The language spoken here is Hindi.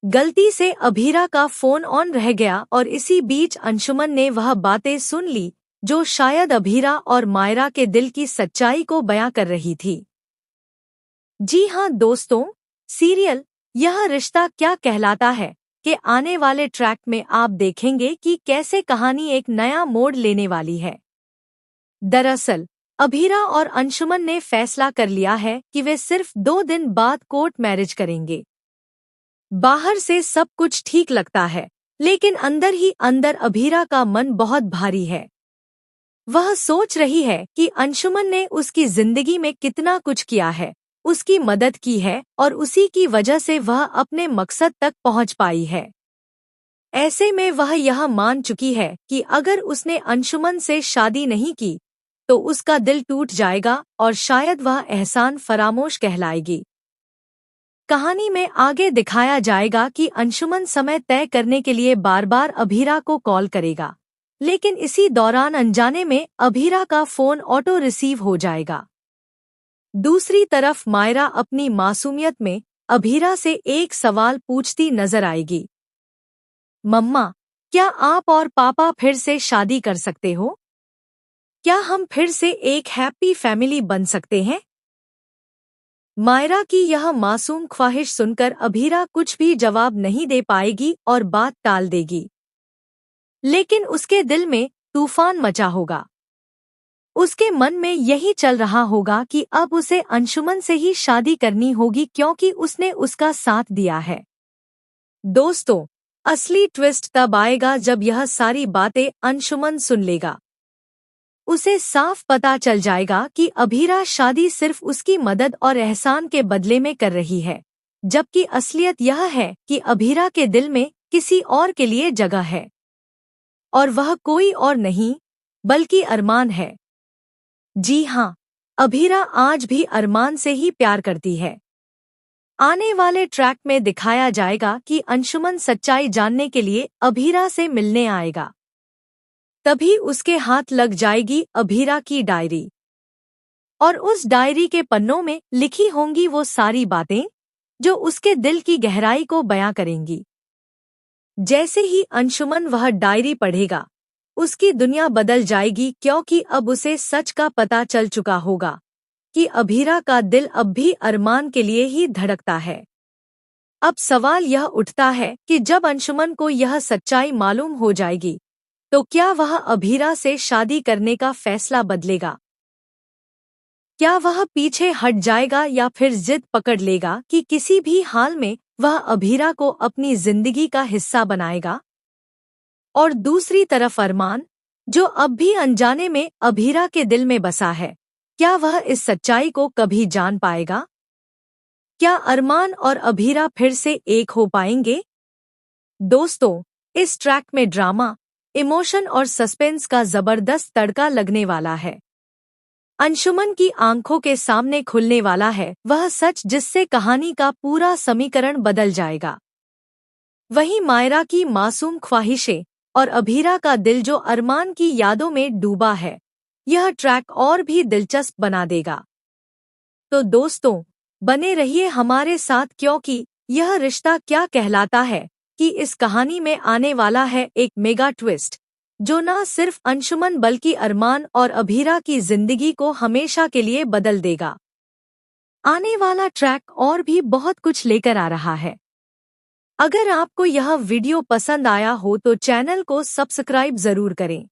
गलती से अभीरा का फोन ऑन रह गया और इसी बीच अंशुमन ने वह बातें सुन ली जो शायद अभीरा और मायरा के दिल की सच्चाई को बयां कर रही थी। जी हाँ दोस्तों, सीरियल यह रिश्ता क्या कहलाता है कि आने वाले ट्रैक में आप देखेंगे कि कैसे कहानी एक नया मोड़ लेने वाली है। दरअसल अभीरा और अंशुमन ने फैसला कर लिया है कि वे सिर्फ 2 दिन बाद कोर्ट मैरिज करेंगे। बाहर से सब कुछ ठीक लगता है, लेकिन अंदर ही अंदर अभीरा का मन बहुत भारी है। वह सोच रही है कि अंशुमन ने उसकी जिंदगी में कितना कुछ किया है, उसकी मदद की है और उसी की वजह से वह अपने मकसद तक पहुंच पाई है। ऐसे में वह यह मान चुकी है कि अगर उसने अंशुमन से शादी नहीं की तो उसका दिल टूट जाएगा और शायद वह एहसान फरामोश कहलाएगी। कहानी में आगे दिखाया जाएगा कि अंशुमन समय तय करने के लिए बार बार अभीरा को कॉल करेगा, लेकिन इसी दौरान अनजाने में अभीरा का फोन ऑटो रिसीव हो जाएगा। दूसरी तरफ मायरा अपनी मासूमियत में अभीरा से एक सवाल पूछती नजर आएगी। मम्मा, क्या आप और पापा फिर से शादी कर सकते हो? क्या हम फिर से एक हैप्पी फैमिली बन सकते हैं? मायरा की यह मासूम ख्वाहिश सुनकर अभीरा कुछ भी जवाब नहीं दे पाएगी और बात टाल देगी। लेकिन उसके दिल में तूफान मचा होगा। उसके मन में यही चल रहा होगा कि अब उसे अंशुमन से ही शादी करनी होगी क्योंकि उसने उसका साथ दिया है। दोस्तों, असली ट्विस्ट तब आएगा जब यह सारी बातें अंशुमन सुन लेगा। उसे साफ पता चल जाएगा कि अभीरा शादी सिर्फ उसकी मदद और एहसान के बदले में कर रही है, जबकि असलियत यह है कि अभीरा के दिल में किसी और के लिए जगह है, और वह कोई और नहीं बल्कि अरमान है। जी हाँ, अभीरा आज भी अरमान से ही प्यार करती है। आने वाले ट्रैक में दिखाया जाएगा कि अंशुमन सच्चाई जानने के लिए अभीरा से मिलने आएगा। तभी उसके हाथ लग जाएगी अभीरा की डायरी, और उस डायरी के पन्नों में लिखी होंगी वो सारी बातें जो उसके दिल की गहराई को बयां करेंगी। जैसे ही अंशुमन वह डायरी पढ़ेगा, उसकी दुनिया बदल जाएगी क्योंकि अब उसे सच का पता चल चुका होगा कि अभीरा का दिल अब भी अरमान के लिए ही धड़कता है। अब सवाल यह उठता है कि जब अंशुमन को यह सच्चाई मालूम हो जाएगी तो क्या वह अभीरा से शादी करने का फैसला बदलेगा? क्या वह पीछे हट जाएगा या फिर जिद पकड़ लेगा कि किसी भी हाल में वह अभीरा को अपनी जिंदगी का हिस्सा बनाएगा? और दूसरी तरफ अरमान, जो अब भी अनजाने में अभीरा के दिल में बसा है, क्या वह इस सच्चाई को कभी जान पाएगा? क्या अरमान और अभीरा फिर से एक हो पाएंगे? दोस्तों, इस ट्रैक में ड्रामा, इमोशन और सस्पेंस का जबरदस्त तड़का लगने वाला है। अंशुमन की आंखों के सामने खुलने वाला है वह सच जिससे कहानी का पूरा समीकरण बदल जाएगा। वहीं मायरा की मासूम ख्वाहिशें और अभीरा का दिल जो अरमान की यादों में डूबा है, यह ट्रैक और भी दिलचस्प बना देगा। तो दोस्तों, बने रहिए हमारे साथ क्योंकि यह रिश्ता क्या कहलाता है कि इस कहानी में आने वाला है एक मेगा ट्विस्ट जो न सिर्फ अंशुमन बल्कि अरमान और अभीरा की जिंदगी को हमेशा के लिए बदल देगा। आने वाला ट्रैक और भी बहुत कुछ लेकर आ रहा है। अगर आपको यह वीडियो पसंद आया हो तो चैनल को सब्सक्राइब जरूर करें।